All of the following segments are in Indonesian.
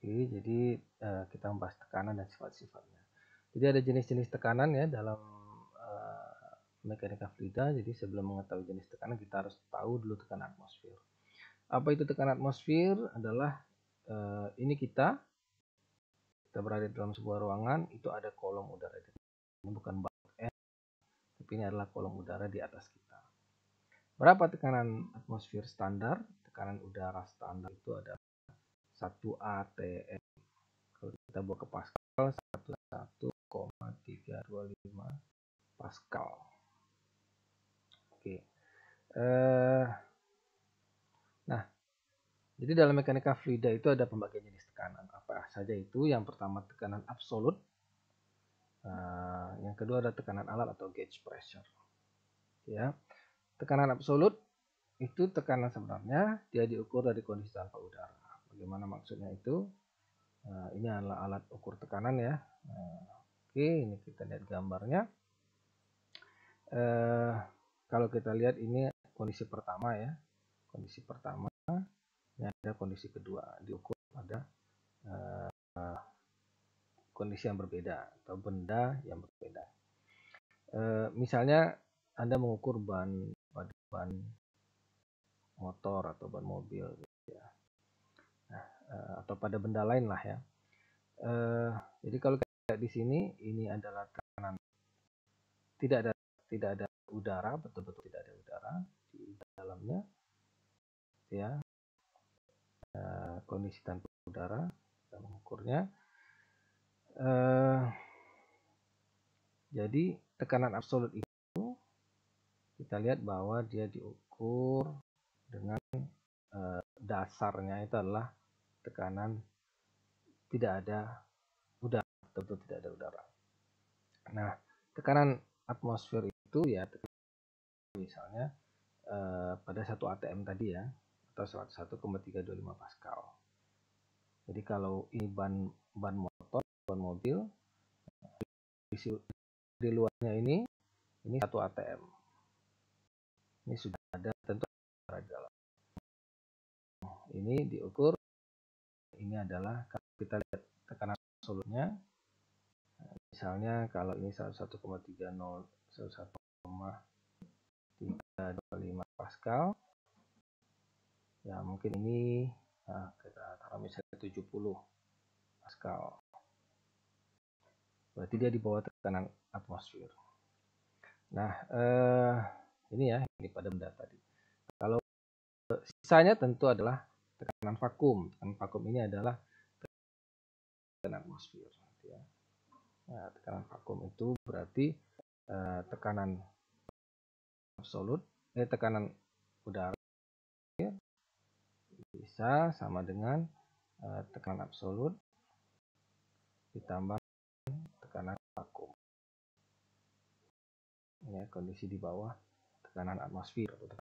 Jadi kita membahas tekanan dan sifat-sifatnya. Jadi ada jenis-jenis tekanan ya dalam mekanika fluida. Jadi sebelum mengetahui jenis tekanan kita harus tahu dulu tekanan atmosfer. Apa itu tekanan atmosfer? Adalah ini kita berada dalam sebuah ruangan, itu ada kolom udara. Ini bukan bak es, tapi ini adalah kolom udara di atas kita. Berapa tekanan atmosfer standar? Tekanan udara standar itu adalah 1 atm. Kalau kita bawa ke Pascal, 1,325 Pascal. Oke. Nah, jadi dalam mekanika fluida itu ada pembagian jenis tekanan. Apa saja itu? Yang pertama tekanan absolut. Yang kedua ada tekanan alat atau gauge pressure. Ya, tekanan absolut itu tekanan sebenarnya dia diukur dari kondisi tanpa udara. Bagaimana maksudnya itu? Ini adalah alat ukur tekanan ya. Oke, ini kita lihat gambarnya. Kalau kita lihat ini kondisi pertama ya. Kondisi pertama, ini ada kondisi kedua, diukur pada kondisi yang berbeda atau benda yang berbeda. Misalnya Anda mengukur ban motor atau ban mobil gitu ya. Nah, atau pada benda lain lah ya. Jadi kalau kita lihat di sini ini adalah tekanan tidak ada udara, betul-betul tidak ada udara di dalamnya ya. Kondisi tanpa udara kita mengukurnya. Jadi tekanan absolut itu kita lihat bahwa dia diukur dengan dasarnya itu adalah tekanan tidak ada udara, betul tidak ada udara. Nah, tekanan atmosfer itu ya misalnya pada 1 atm tadi ya, atau 101,325 Pascal. Jadi kalau ini ban motor, ban mobil, di luarnya ini 1 atm. Ini sudah ada tentu di dalam. Ini diukur, ini adalah kalau kita lihat tekanan absolutnya, misalnya kalau ini 1,325 Pascal, ya mungkin ini kita taruh misalnya 70 Pascal. Berarti dia di bawah tekanan atmosfer. Nah, ini ya, ini pada benda tadi. Kalau sisanya tentu adalah tekanan vakum. Tekanan vakum ini adalah tekanan atmosfer. Ya. Nah, tekanan vakum itu berarti tekanan absolut, tekanan udara bisa sama dengan tekanan absolut ditambah tekanan vakum. Ya, kondisi di bawah tekanan atmosfer. Itu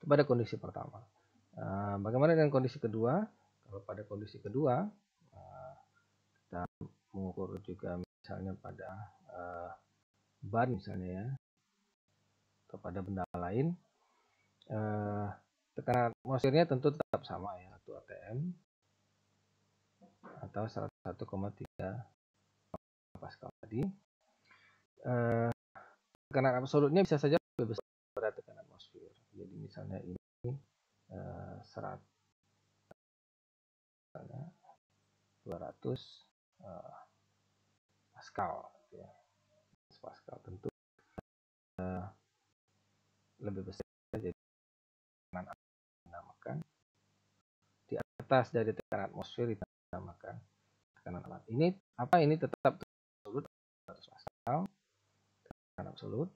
pada kondisi pertama. Bagaimana dengan kondisi kedua? Kalau pada kondisi kedua, kita mengukur juga misalnya pada ban misalnya ya, atau pada benda lain, tekanan atmosfernya tentu tetap sama ya, 1 atm atau 101,3 Pascal tadi. Tekanan absolutnya bisa saja lebih besar pada tekanan atmosfer. Jadi misalnya ini 100 200 Pascal ya. Pascal tentu lebih besar, jadi tekanan dinamakan di atas dari tekanan atmosfer dinamakan tekanan alat. Ini apa? Ini tetap absolut 100 Pascal, tekanan absolut.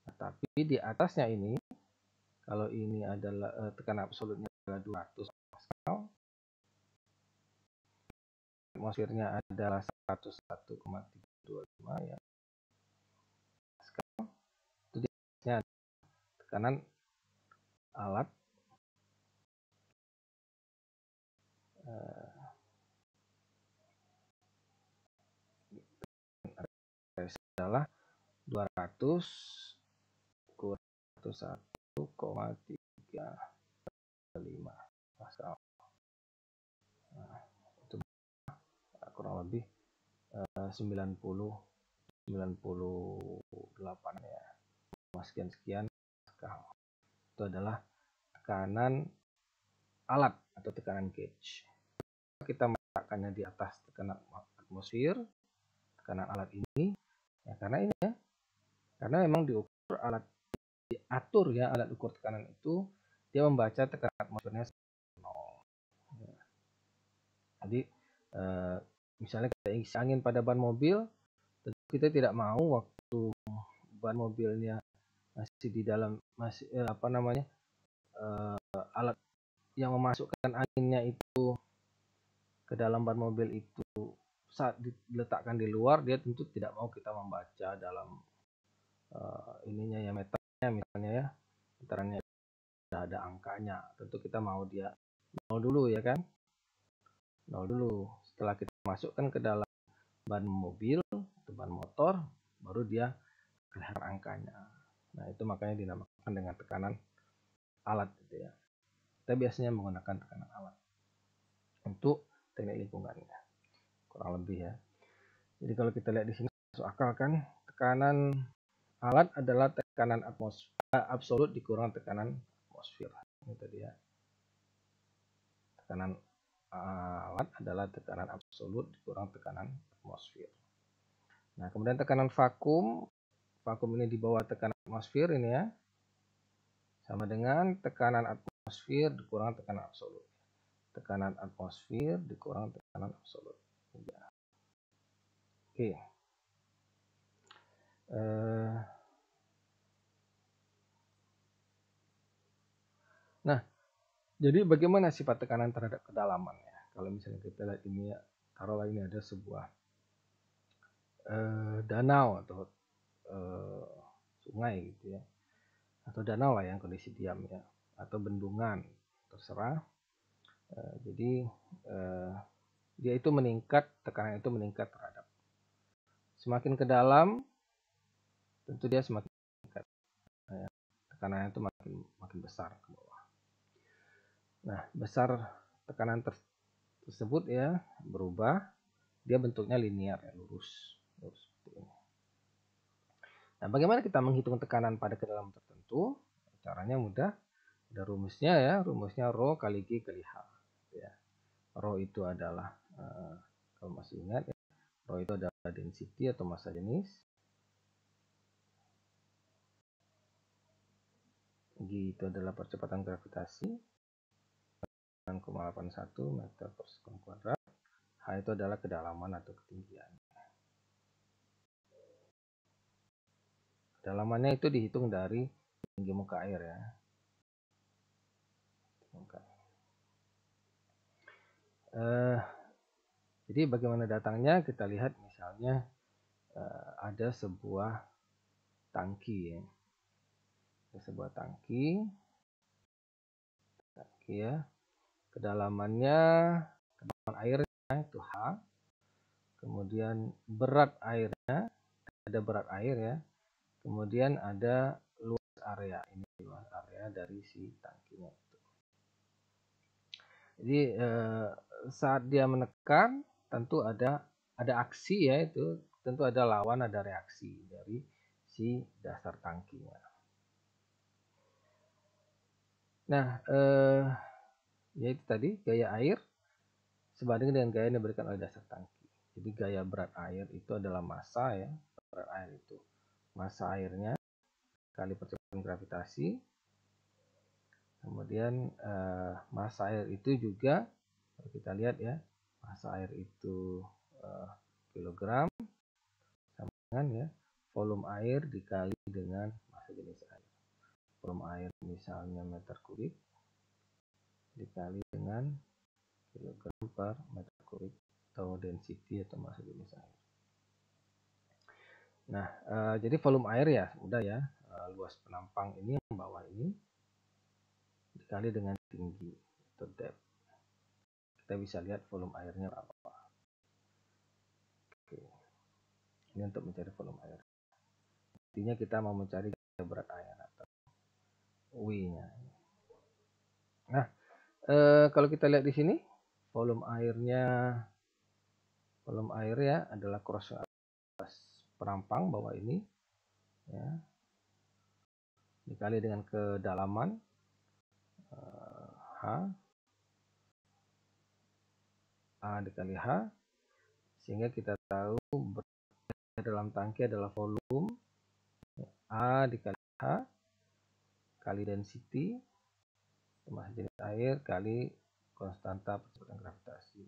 Nah, tapi di atasnya ini, kalau ini adalah tekanan absolutnya adalah 200 Pascal, atmosfernya adalah 101,325 ya Pascal. Itu di atasnya tekanan alat adalah 200 kurang 101,325 Pascal. kurang lebih 98 ya, sekian Pascal. Itu adalah tekanan alat atau tekanan gauge. Kita meletakkannya di atas tekanan atmosfer, tekanan alat ini ya karena ini ya, karena memang diatur ya alat ukur tekanan itu, dia membaca tekanan atmosfernya 0. Jadi misalnya kita isi angin pada ban mobil, tentu kita tidak mau waktu ban mobilnya masih di dalam alat yang memasukkan anginnya itu ke dalam ban mobil itu saat diletakkan di luar, dia tentu tidak mau kita membaca dalam ininya ya, meternya misalnya ya, meterannya sudah ada angkanya, tentu kita mau dia 0 dulu ya kan, 0 dulu. Setelah kita masukkan ke dalam ban mobil atau ban motor, baru dia keluar angkanya. Nah itu makanya dinamakan dengan tekanan alat gitu ya. Kita biasanya menggunakan tekanan alat untuk teknik lingkungannya, kurang lebih ya. Jadi kalau kita lihat di sini masuk akal kan, tekanan alat adalah tekanan absolut dikurang tekanan atmosfer. Ini tadi ya. Tekanan alat adalah tekanan absolut dikurang tekanan atmosfer. Nah, kemudian tekanan vakum. Vakum ini di bawah tekanan atmosfer ini ya. Sama dengan tekanan atmosfer dikurang tekanan absolut. Tekanan atmosfer dikurang tekanan absolut. Ya. Oke. Nah, jadi bagaimana sifat tekanan terhadap kedalaman ya? Kalau misalnya kita lihat ini ya, taruhlah ini ada sebuah danau atau sungai gitu ya, atau danau lah yang kondisi diam ya, atau bendungan, terserah. Jadi dia itu meningkat, tekanan itu meningkat terhadap semakin ke dalam, tentu dia semakin meningkat, ya, tekanannya itu makin besar ke bawah. Nah, besar tekanan tersebut ya berubah, dia bentuknya linear ya, lurus seperti ini. Nah, bagaimana kita menghitung tekanan pada kedalaman tertentu? Caranya mudah, ada rumusnya ya, rumusnya Rho kali G kali H. Ya. Rho itu adalah, kalau masih ingat ya, Rho itu adalah density atau massa jenis. G itu adalah percepatan gravitasi, 9,81 meter per sekund kuadrat. H itu adalah kedalaman atau ketinggian. Kedalamannya itu dihitung dari tinggi muka air ya. Jadi bagaimana datangnya? Kita lihat misalnya ada sebuah tangki ya. Ada sebuah tangki ya. Kedalaman airnya itu H. Kemudian berat airnya, ada berat air ya. Kemudian ada luas area, ini luas area dari si tangkinya itu. Jadi saat dia menekan, tentu ada aksi ya, itu tentu ada lawan, ada reaksi dari si dasar tangkinya. Nah, yaitu tadi gaya air sebanding dengan gaya yang diberikan oleh dasar tangki. Jadi gaya berat air itu adalah massa ya, berat air itu massa airnya kali percepatan gravitasi. Kemudian massa air itu juga, kalau kita lihat ya, massa air itu kilogram, sama dengan ya volume air dikali dengan massa jenis air. Volume air misalnya meter kubik dikali dengan kilogram per meter kubik atau density atau massa jenis air. Nah, jadi volume air ya udah ya, luas penampang ini yang bawah ini dikali dengan tinggi atau depth. Kita bisa lihat volume airnya berapa. Oke. Ini untuk mencari volume air. Intinya kita mau mencari berat air atau W-nya. Nah, kalau kita lihat di sini volume airnya volume air ya adalah cross atas perampang bawah ini ya, dikali dengan kedalaman H, A dikali H, sehingga kita tahu dalam tangki adalah volume A dikali H kali density massa jenis air kali konstanta percepatan gravitasi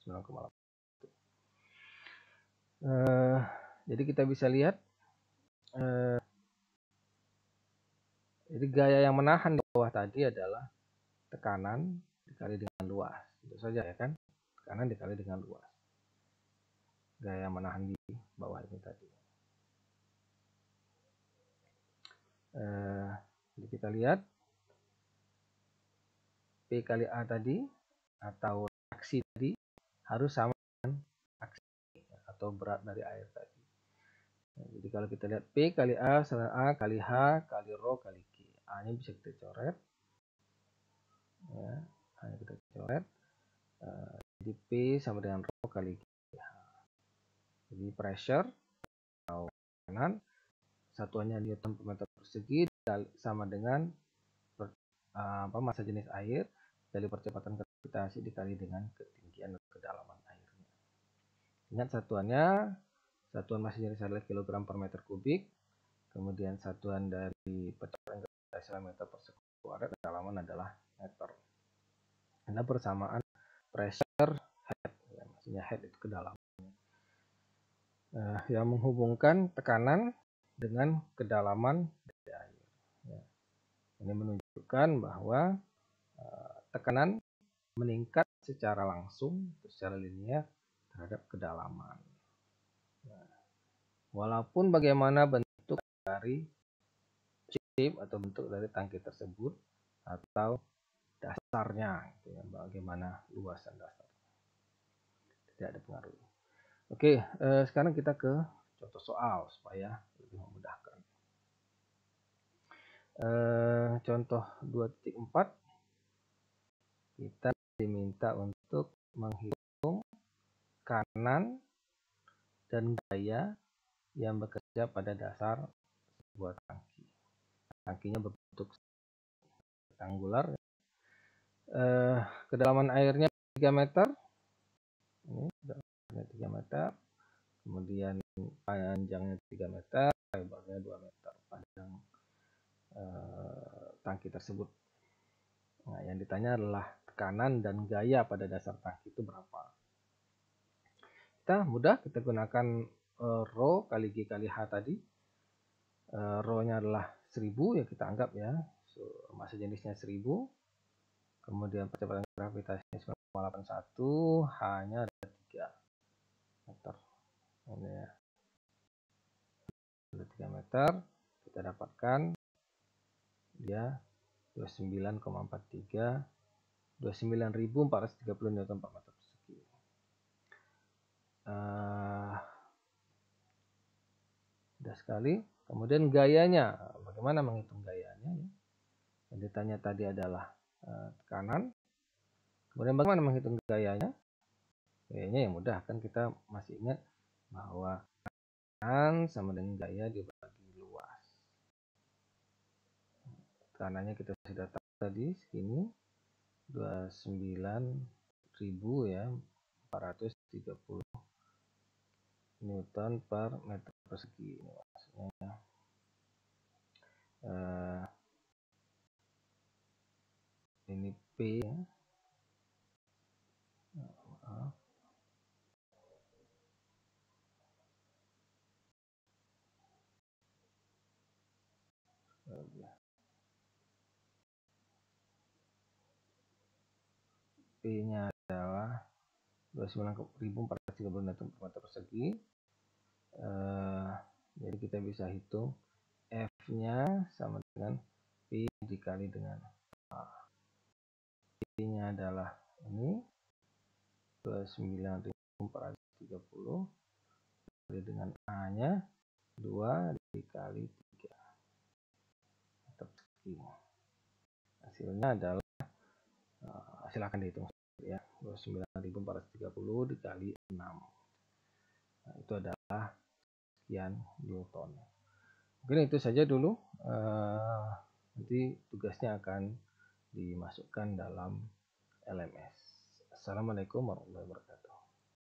9,8. Jadi kita bisa lihat jadi gaya yang menahan di bawah tadi adalah tekanan dikali dengan luas. Itu saja ya kan, tekanan dikali dengan luas. Gaya yang menahan di bawah ini tadi. Jadi kita lihat P kali A tadi atau aksi tadi harus sama dengan aksi atau berat dari air tadi. Jadi kalau kita lihat P kali A sama A kali H kali Rho kali Q. A-nya bisa kita coret. Ya, A-nya kita coret. Jadi P sama dengan Rho kali Q. Jadi pressure atau tekanan satuannya Newton per meter persegi sama dengan massa jenis air dari percepatan gravitasi dikali dengan ketinggian dan kedalaman airnya. Ingat satuannya, satuan massa jenis air adalah kilogram per meter kubik, kemudian satuan dari percepatan gravitasi adalah meter per sekund kuadrat, kedalaman adalah meter. Ada persamaan pressure head, ya, maksudnya head itu kedalaman. Yang menghubungkan tekanan dengan kedalaman dari air. Ya. Ini menunjukkan bahwa tekanan meningkat secara langsung, secara linear terhadap kedalaman. Nah, walaupun bagaimana bentuk dari shape atau bentuk dari tangki tersebut atau dasarnya, gitu ya, bagaimana luasan dasar, tidak ada pengaruh. Oke, sekarang kita ke contoh soal supaya lebih memudahkan. Contoh 2.4 kita diminta untuk menghitung kanan dan gaya yang bekerja pada dasar sebuah tangki. Tangkinya berbentuk rektangular. Kedalaman airnya 3 meter. Ini kedalamannya 3 meter. Kemudian panjangnya 3 meter, lebarnya 2 meter. Panjang tangki tersebut. Nah, yang ditanya adalah tekanan dan gaya pada dasar tangki itu berapa. Kita mudah, kita gunakan Rho kali G kali H tadi. Rho-nya adalah 1000, ya kita anggap ya. Massa jenisnya 1000. Kemudian percepatan gravitasinya 9,81, H-nya ada 3 meter. Ini ya. Ada 3 meter, kita dapatkan dia 29,43 29.430 Newton per meter persegi. Mudah sekali. Kemudian gayanya, bagaimana menghitung gayanya? Yang ditanya tadi adalah tekanan. Kemudian bagaimana menghitung gayanya? Gayanya yang mudah, kan kita masih ingat bahwa tekanan sama dengan gaya dibagi luas. Tekanannya kita sudah tahu tadi segini 29.000 ya 430 Newton per meter persegi. Ini maksudnya ini P ya. Maaf. P-nya adalah 29.430 Newton per meter persegi. Jadi kita bisa hitung F-nya sama dengan P dikali dengan A. P-nya adalah ini 29.430 dikali dengan A-nya 2 dikali 3 meter persegi. Hasilnya adalah silahkan dihitung ya 29.430 dikali 6. Nah, itu adalah sekian Newton. Mungkin itu saja dulu. Nanti tugasnya akan dimasukkan dalam LMS. Assalamualaikum warahmatullahi wabarakatuh.